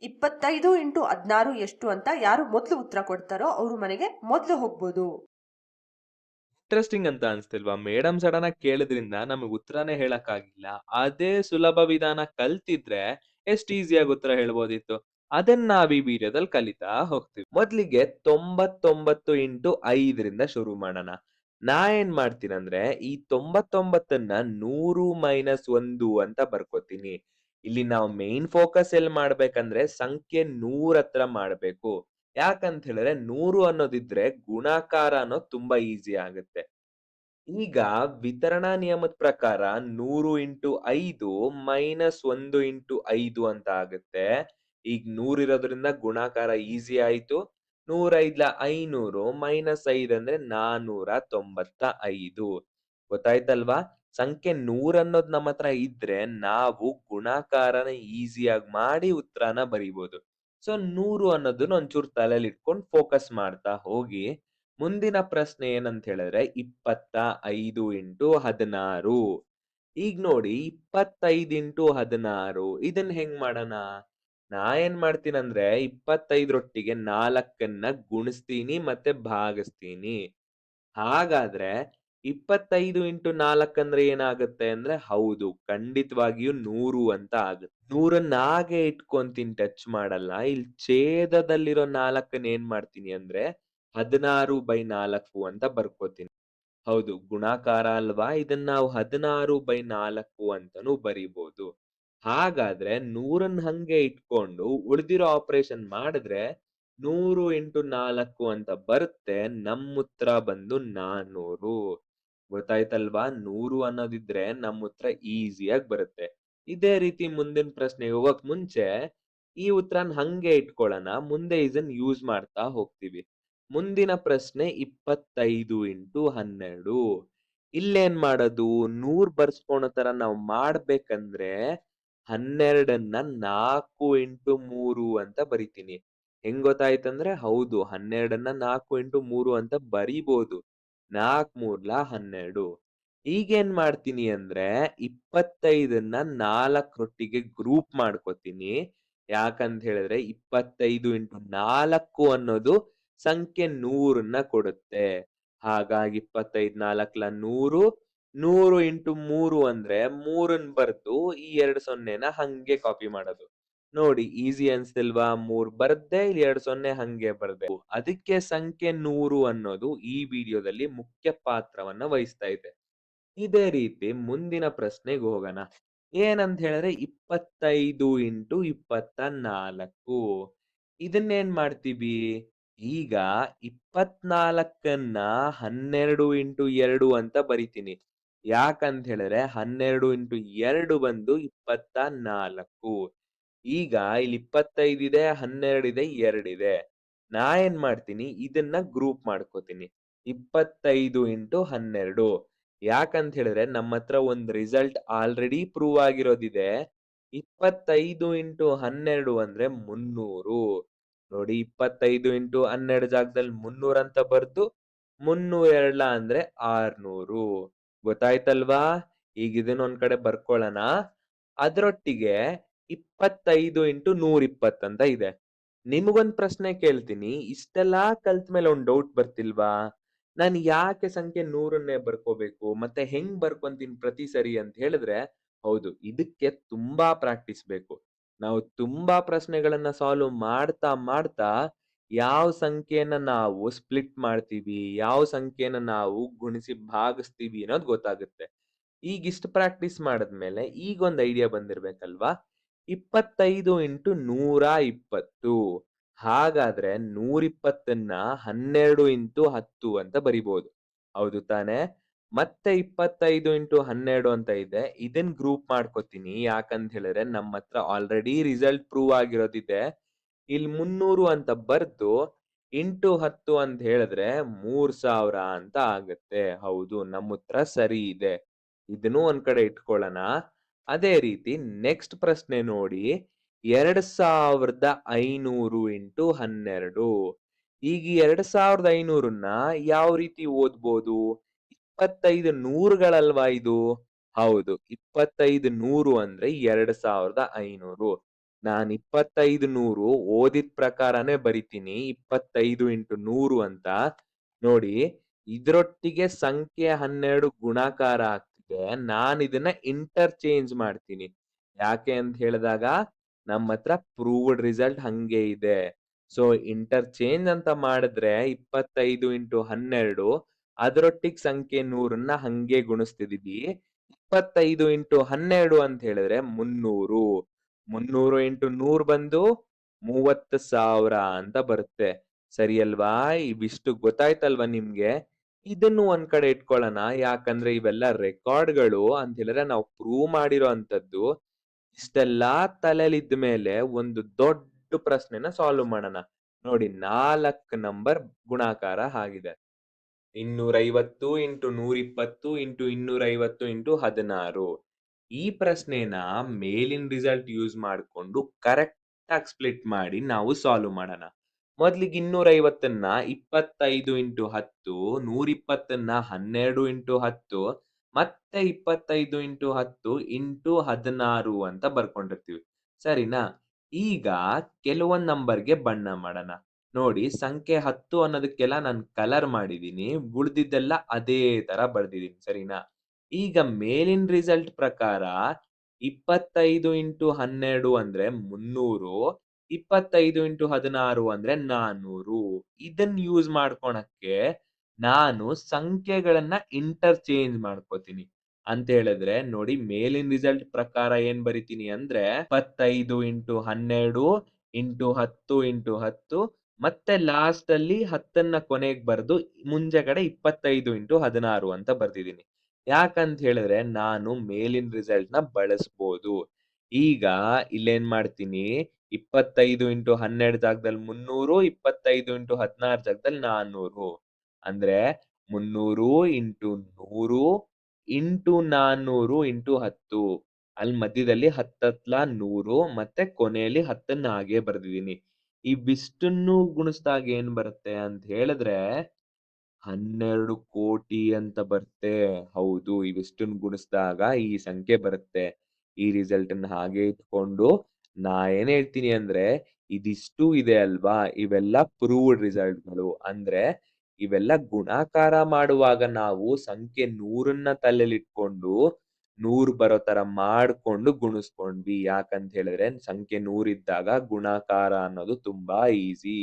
25 into 16 ಎಷ್ಟು ಅಂತ ಯಾರು ಮೊದಲು ಉತ್ತರ ಕೊಡ್ತಾರೋ ಅವ್ರ ಮನೆಗೆ ಮೊದಲು ಹೋಗ್ಬೋದು. ಇಂಟ್ರೆಸ್ಟಿಂಗ್ ಅಂತ ಅನ್ಸ್ತಿಲ್ವಾ? ಮೇಡಮ್ ಸಡನ್ ಆಗಿ ಕೇಳಿದ್ರಿಂದ ನಮಗೆ ಉತ್ತರನೇ ಹೇಳಕ್ಕಾಗಿಲ್ಲ. ಅದೇ ಸುಲಭ ವಿಧಾನ ಕಲ್ತಿದ್ರೆ ಎಷ್ಟು ಈಸಿಯಾಗಿ ಉತ್ತರ ಹೇಳ್ಬೋದಿತ್ತು. ಅದನ್ನ ನಾವ್ ಈ ವಿಡಿಯೋದಲ್ಲಿ ಕಲಿತಾ ಹೋಗ್ತೀವಿ. ಮೊದ್ಲಿಗೆ 99 ಇಂಟು 5ರಿಂದ ಶುರು ಮಾಡೋಣ. ನಾ ಏನ್ ಮಾಡ್ತೀನಂದ್ರೆ ಈ 99ನ್ನ 100 ಮೈನಸ್ 1 ಅಂತ ಬರ್ಕೋತೀನಿ. ಇಲ್ಲಿ ನಾವು ಮೇನ್ ಫೋಕಸ್ ಎಲ್ಲಿ ಮಾಡ್ಬೇಕಂದ್ರೆ ಸಂಖ್ಯೆ 100 ಹತ್ರ ಮಾಡ್ಬೇಕು. ಯಾಕಂತ ಹೇಳಿದ್ರೆ 100 ಅನ್ನೋದಿದ್ರೆ ಗುಣಾಕಾರ ಅನ್ನೋದು ತುಂಬಾ ಈಸಿ ಆಗುತ್ತೆ. ಈಗ ವಿತರಣಾ ನಿಯಮದ ಪ್ರಕಾರ 100 ಇಂಟು 5 ಮೈನಸ್ 1 ಇಂಟು 5 ಅಂತ ಆಗುತ್ತೆ. ಈಗ 100 ಇರೋದ್ರಿಂದ ಗುಣಾಕಾರ ಈಸಿ ಆಯ್ತು. 105 500 ಮೈನಸ್ 5 ಅಂದ್ರೆ 495. ಗೊತ್ತಾಯ್ತಲ್ವಾ? ಸಂಖ್ಯೆ 100 ಅನ್ನೋದು ನಮ್ಮ ಹತ್ರ ಇದ್ರೆ ನಾವು ಗುಣಾಕಾರನ ಈಸಿಯಾಗಿ ಮಾಡಿ ಉತ್ತರನ ಬರಿಬೋದು. ಸೊ 100 ಅನ್ನೋದನ್ನ ಒಂಚೂರು ತಲೆಯಲ್ಲಿ ಇಟ್ಕೊಂಡು ಫೋಕಸ್ ಮಾಡ್ತಾ ಹೋಗಿ. ಮುಂದಿನ ಪ್ರಶ್ನೆ ಏನಂತ ಹೇಳಿದ್ರೆ 25 ಇಂಟು 16. ಈಗ ನೋಡಿ 25 ಇಂಟು 16 ಇದನ್ನ ಹೆಂಗ್ ಮಾಡೋಣ? ನಾ ಏನ್ ಮಾಡ್ತೀನಂದ್ರೆ 25ರೊಟ್ಟಿಗೆ 4ನ್ನ ಗುಣಿಸ್ತೀನಿ ಮತ್ತೆ ಭಾಗಿಸ್ತೀನಿ. ಹಾಗಾದ್ರೆ 25 ಇಂಟು 4 ಅಂದ್ರೆ ಏನಾಗುತ್ತೆ ಅಂದ್ರೆ ಹೌದು ಖಂಡಿತವಾಗಿಯೂ 100 ಅಂತ ಆಗುತ್ತೆ. 100ನ್ನ ಹಾಗೆ ಇಟ್ಕೊಂತೀನಿ ಟಚ್ ಮಾಡಲ್ಲ. ಇಲ್ಲಿ ಛೇದದಲ್ಲಿರೋ 4ನ್ನ ಏನ್ ಮಾಡ್ತೀನಿ ಅಂದ್ರೆ 16/4 ಅಂತ ಬರ್ಕೋತೀನಿ. ಹೌದು ಗುಣಾಕಾರ ಅಲ್ವಾ? ಇದನ್ನ ನಾವು 16/4 ಅಂತಾನೂ ಬರಿಬೋದು. ಹಾಗಾದ್ರೆ 100ನ್ನ ಹಂಗೆ ಇಟ್ಕೊಂಡು ಉಳಿದಿರೋ ಆಪರೇಷನ್ ಮಾಡಿದ್ರೆ 100 ಇಂಟು 4 ಅಂತ ಬರುತ್ತೆ. ನಮ್ಮ ಉತ್ತರ ಬಂದು 400. ಗೊತ್ತಾಯ್ತಲ್ವಾ? 100 ಅನ್ನೋದಿದ್ರೆ ನಮ್ಮ ಉತ್ತರ ಈಸಿಯಾಗಿ ಬರುತ್ತೆ. ಇದೇ ರೀತಿ ಮುಂದಿನ ಪ್ರಶ್ನೆಗೆ ಹೋಗಕ್ ಮುಂಚೆ ಈ ಉತ್ತರನ ಹಂಗೆ ಇಟ್ಕೊಳ್ಳೋಣ. ಮುಂದೆ ಇದನ್ನ ಯೂಸ್ ಮಾಡ್ತಾ ಹೋಗ್ತೀವಿ. ಮುಂದಿನ ಪ್ರಶ್ನೆ 25 ಇಂಟು 12. ಇಲ್ಲೇನ್ ಮಾಡೋದು? 100 ಬರ್ಸ್ಕೊಳೋ ತರ ನಾವು ಮಾಡ್ಬೇಕಂದ್ರೆ 12ನ್ನ 4 ಇಂಟು 3 ಅಂತ ಬರಿತೀನಿ. ಹೆಂಗ್ ಗೊತ್ತಾಯ್ತಂದ್ರೆ ಹೌದು 12ನ್ನ 4 ಇಂಟು 3 ಅಂತ ಬರಿಬೋದು. 4 ಮೂರ್ಲ 12. ಈಗೇನ್ ಮಾಡ್ತೀನಿ ಅಂದ್ರೆ 25ನ್ನ 4ರೊಟ್ಟಿಗೆ ಗ್ರೂಪ್ ಮಾಡ್ಕೋತೀನಿ. ಯಾಕಂತ ಹೇಳಿದ್ರೆ 25 ಇಂಟು 4 ಅನ್ನೋದು ಸಂಖ್ಯೆ 100ನ್ನ ಕೊಡುತ್ತೆ. ಹಾಗಾಗಿ 25 4ಲ 100, 100 ಇಂಟು 3 ಅಂದ್ರೆ 3ನ್ ಬರ್ದು ಈ 2 ಸೊನ್ನೆನ ಹಂಗೆ ಕಾಪಿ ಮಾಡೋದು. ನೋಡಿ ಈಸಿ ಅನ್ಸ್ತಿಲ್ವಾ? 3 ಬರ್ದೆ ಇಲ್ಲಿ 2 ಸೊನ್ನೆ ಹಂಗೆ ಬರ್ದೆ. ಅದಕ್ಕೆ ಸಂಖ್ಯೆ 100 ಅನ್ನೋದು ಈ ವಿಡಿಯೋದಲ್ಲಿ ಮುಖ್ಯ ಪಾತ್ರವನ್ನ ವಹಿಸ್ತಾ ಇದೆ. ಇದೇ ರೀತಿ ಮುಂದಿನ ಪ್ರಶ್ನೆಗೆ ಹೋಗೋಣ. ಏನಂತ ಹೇಳಿದ್ರೆ 25 ಇಂಟು 24. ಇದನ್ನೇನ್ ಮಾಡ್ತೀವಿ? ಈಗ 24ನ್ನ 12 ಇಂಟು 2 ಅಂತ ಬರಿತೀನಿ. ಯಾಕಂತ ಹೇಳಿದ್ರೆ 12 ಇಂಟು 2 ಬಂದು 24. ಈಗ ಇಲ್ಲಿ 25 ಇದೆ, 12 ಇದೆ, 2 ಇದೆ. ನಾ ಏನ್ ಮಾಡ್ತೀನಿ ಇದನ್ನ ಗ್ರೂಪ್ ಮಾಡ್ಕೋತೀನಿ. 25 ಇಂಟು 12. ಯಾಕಂತ ಹೇಳಿದ್ರೆ ನಮ್ಮತ್ರ ಒಂದ್ ರಿಸಲ್ಟ್ ಆಲ್ರೆಡಿ ಪ್ರೂವ್ ಆಗಿರೋದಿದೆ. 25 ಇಂಟು 12 ಅಂದ್ರೆ 300. ನೋಡಿ 25 ಇಂಟು 12 ಜಾಗದಲ್ಲಿ 300 ಅಂತ ಬರ್ದು 302 ಅಂದ್ರೆ 600. ಗೊತ್ತಾಯ್ತಲ್ವಾ? ಈಗ ಇದನ್ನ ಒಂದ್ ಕಡೆ ಬರ್ಕೊಳ್ಳೋಣ. ಅದ್ರೊಟ್ಟಿಗೆ 25 ಇಂಟು 120 ಅಂತ ಇದೆ. ನಿಮಗೊಂದ್ ಪ್ರಶ್ನೆ ಕೇಳ್ತೀನಿ. ಇಷ್ಟೆಲ್ಲಾ ಕಲ್ತ್ಮೇಲೆ ಒಂದ್ ಡೌಟ್ ಬರ್ತಿಲ್ವಾ? ನಾನ್ ಯಾಕೆ ಸಂಖ್ಯೆ 100ನ್ನೇ ಬರ್ಕೋಬೇಕು? ಮತ್ತೆ ಹೆಂಗ್ ಬರ್ಕೊಂತೀನಿ ಪ್ರತಿ ಸರಿ ಅಂತ ಹೇಳಿದ್ರೆ, ಹೌದು ಇದಕ್ಕೆ ತುಂಬಾ ಪ್ರಾಕ್ಟೀಸ್ ಬೇಕು. ನಾವು ತುಂಬಾ ಪ್ರಶ್ನೆಗಳನ್ನ ಸಾಲ್ವ್ ಮಾಡ್ತಾ ಮಾಡ್ತಾ ಯಾವ್ ಸಂಖ್ಯೆನ ನಾವು ಸ್ಪ್ಲಿಟ್ ಮಾಡ್ತೀವಿ, ಯಾವ್ ಸಂಖ್ಯೆನ ನಾವು ಗುಣಿಸಿ ಭಾಗಿಸ್ತೀವಿ ಅನ್ನೋದು ಗೊತ್ತಾಗುತ್ತೆ. ಈಗ ಇಷ್ಟು ಪ್ರಾಕ್ಟೀಸ್ ಮಾಡಿದ್ಮೇಲೆ ಈಗೊಂದು ಐಡಿಯಾ ಬಂದಿರ್ಬೇಕಲ್ವಾ? 25 ಇಂಟು 120. ಹಾಗಾದ್ರೆ 120ನ್ನ 12 ಇಂಟು 10 ಅಂತ ಬರಿಬೋದು. ಹೌದು ತಾನೇ? ಮತ್ತೆ 25 ಇಂಟು 12 ಅಂತ ಇದೆ. ಇದನ್ನ ಗ್ರೂಪ್ ಮಾಡ್ಕೋತೀನಿ. ಯಾಕಂತ ಹೇಳಿದ್ರೆ ನಮ್ಮ ಹತ್ರ ಆಲ್ರೆಡಿ ರಿಸಲ್ಟ್ ಪ್ರೂವ್ ಆಗಿರೋದಿದೆ. ಇಲ್ಲಿ 300 ಅಂತ ಬರ್ದು ಇಂಟು 10 ಅಂತ ಹೇಳಿದ್ರೆ 3000 ಅಂತ ಆಗತ್ತೆ. ಹೌದು ನಮ್ಮ ಉತ್ತರ ಸರಿ ಇದೆ. ಇದನ್ನು ಒಂದ್ ಕಡೆ ಇಟ್ಕೊಳ್ಳೋಣ. ಅದೇ ರೀತಿ ನೆಕ್ಸ್ಟ್ ಪ್ರಶ್ನೆ ನೋಡಿ. 2500 ಇಂಟು 12. ಈಗ ಈ 2500ನ್ನ ಯಾವ ರೀತಿ ಓದ್ಬೋದು? 25 ನೂರುಗಳಲ್ವಾ ಇದು? ಹೌದು 25 100 ಅಂದ್ರೆ 2500. ನಾನ್ 25 100 ಓದಿದ್ ಪ್ರಕಾರನೇ ಬರಿತೀನಿ 25 ಇಂಟು 100 ಅಂತ. ನೋಡಿ ಇದ್ರೊಟ್ಟಿಗೆ ಸಂಖ್ಯೆ 12 ಗುಣಾಕಾರ ಆಗ್ತಿದೆ. ನಾನಿದನ್ನ ಇಂಟರ್ಚೇಂಜ್ ಮಾಡ್ತೀನಿ. ಯಾಕೆ ಅಂತ ಹೇಳಿದಾಗ ನಮ್ಮತ್ರ ಪ್ರೂವ್ಡ್ ರಿಸಲ್ಟ್ ಹಂಗೆ ಇದೆ. ಸೊ ಇಂಟರ್ಚೇಂಜ್ ಅಂತ ಮಾಡಿದ್ರೆ 25 ಇಂಟು 12 ಅದ್ರೊಟ್ಟಿಗ್ ಸಂಖ್ಯೆ 100ನ್ನ ಹಂಗೆ ಗುಣಿಸ್ತಿದೀವಿ. 25 ಇಂಟು 12 ಅಂತ ಹೇಳಿದ್ರೆ 300. 300 ಇಂಟು 100 ಬಂದು 30,000 ಅಂತ ಬರುತ್ತೆ. ಸರಿ ಅಲ್ವಾ? ಇವಿಷ್ಟು ಗೊತ್ತಾಯ್ತಲ್ವಾ ನಿಮ್ಗೆ? ಇದನ್ನು ಒಂದ್ ಕಡೆ ಇಟ್ಕೊಳ್ಳೋಣ. ಯಾಕಂದ್ರೆ ಇವೆಲ್ಲ ರೆಕಾರ್ಡ್‌ಗಳು ಅಂತ ಹೇಳಿದ್ರೆ ನಾವು ಪ್ರೂವ್ ಮಾಡಿರೋ ಅಂಥದ್ದು. ಇಷ್ಟೆಲ್ಲಾ ತಲೆಲಿದ್ದ ಮೇಲೆ ಒಂದು ದೊಡ್ಡ ಪ್ರಶ್ನೆನ ಸಾಲ್ವ್ ಮಾಡೋಣ. ನೋಡಿ 4 ನಂಬರ್ ಗುಣಾಕಾರ ಆಗಿದೆ. 250 ಇಂಟು 120 ಇಂಟು 250 ಇಂಟು 16. ಈ ಪ್ರಶ್ನೆನ ಮೇಲಿನ ರಿಸಲ್ಟ್ ಯೂಸ್ ಮಾಡ್ಕೊಂಡು ಕರೆಕ್ಟ್ ಆಗಿ ಸ್ಪ್ಲಿಟ್ ಮಾಡಿ ನಾವು ಸಾಲ್ವ್ ಮಾಡೋಣ. ಮೊದ್ಲಿಗೆ 250ನ್ನ 25 ಇಂಟು 10, 120ನ್ನ 12 ಇಂಟು 10, ಮತ್ತೆ 25 ಇಂಟು 10 ಇಂಟು 16 ಅಂತ ಬರ್ಕೊಂಡಿರ್ತೀವಿ. ಸರಿನಾ? ಈಗ ಕೆಲವೊಂದ್ ನಂಬರ್‌ಗೆ ಬಣ್ಣ ಮಾಡೋಣ. ನೋಡಿ ಸಂಖ್ಯೆ 10 ಅನ್ನೋದಕ್ಕೆಲ್ಲ ನಾನು ಕಲರ್ ಮಾಡಿದೀನಿ. ಉಳ್ದಿದ್ದೆಲ್ಲ ಅದೇ ತರ ಬರ್ದಿದೀನಿ. ಸರಿನಾ? ಈಗ ಮೇಲಿನ ರಿಸಲ್ಟ್ ಪ್ರಕಾರ 25 ಇಂಟು 12 ಅಂದ್ರೆ 300, 25 ಇಂಟು 16 ಅಂದ್ರೆ 400. ಇದನ್ನ ಯೂಸ್ ಮಾಡ್ಕೊಳಕ್ಕೆ ನಾನು ಸಂಖ್ಯೆಗಳನ್ನ ಇಂಟರ್ಚೇಂಜ್ ಮಾಡ್ಕೋತೀನಿ. ಅಂತ ಹೇಳಿದ್ರೆ ನೋಡಿ ಮೇಲಿನ ರಿಸಲ್ಟ್ ಪ್ರಕಾರ ಏನ್ ಬರಿತೀನಿ ಅಂದ್ರೆ 25 ಇಂಟು 12 ಇಂಟು 10 ಇಂಟು 10 ಮತ್ತೆ ಲಾಸ್ಟ್ ಅಲ್ಲಿ 10ನ್ನ ಕೊನೆಗೆ ಬರ್ದು ಮುಂಚೆಗಡೆ 25 ಇಂಟು 16 ಅಂತ ಬರ್ದಿದ್ದೀನಿ. ಯಾಕಂತ ಹೇಳಿದ್ರೆ ನಾನು ಮೇಲಿನ ರಿಸಲ್ಟ್ ನ ಬಳಸ್ಬೋದು. ಈಗ ಇಲ್ಲೇನ್ ಮಾಡ್ತೀನಿ 25 ಇಂಟು 12 ಜಾಗದಲ್ಲಿ 300, 25 ಇಂಟು 16 ಜಾಗದಲ್ಲಿ 400. ಅಂದ್ರೆ 300 ಇಂಟು 100 ಇಂಟು 400 ಇಂಟು 10. ಅಲ್ಲಿ ಮಧ್ಯದಲ್ಲಿ 10 100 ಮತ್ತೆ ಕೊನೆಯಲ್ಲಿ 10ನ್ನ ಹಾಗೆ ಬರ್ದಿದ್ದೀನಿ. ಇವಿಷ್ಟನ್ನು ಗುಣಿಸ್ದಾಗ ಏನ್ ಬರುತ್ತೆ ಅಂತ ಹೇಳಿದ್ರೆ 12 ಕೋಟಿ ಅಂತ ಬರುತ್ತೆ. ಹೌದು ಇವಿಷ್ಟನ್ನ ಗುಣಿಸ್ದಾಗ ಈ ಸಂಖ್ಯೆ ಬರುತ್ತೆ. ಈ ರಿಸಲ್ಟನ್ನ ಹಾಗೆ ಇಟ್ಕೊಂಡು ನಾ ಏನ್ ಹೇಳ್ತೀನಿ ಅಂದ್ರೆ ಇದಿಷ್ಟು ಇದೆ ಅಲ್ವಾ? ಇವೆಲ್ಲ ಪ್ರೂವ್ಡ್ ರಿಸಲ್ಟ್‌ಗಳು. ಅಂದ್ರೆ ಇವೆಲ್ಲ ಗುಣಾಕಾರ ಮಾಡುವಾಗ ನಾವು ಸಂಖ್ಯೆ 100ನ್ನ ತಲೆಲಿಟ್ಕೊಂಡು 100 ಬರೋ ತರ ಮಾಡ್ಕೊಂಡು ಗುಣಿಸ್ಕೊಂಡ್ವಿ. ಯಾಕಂತ ಹೇಳಿದ್ರೆ ಸಂಖ್ಯೆ 100 ಇದ್ದಾಗ ಗುಣಾಕಾರ ಅನ್ನೋದು ತುಂಬಾ ಈಸಿ.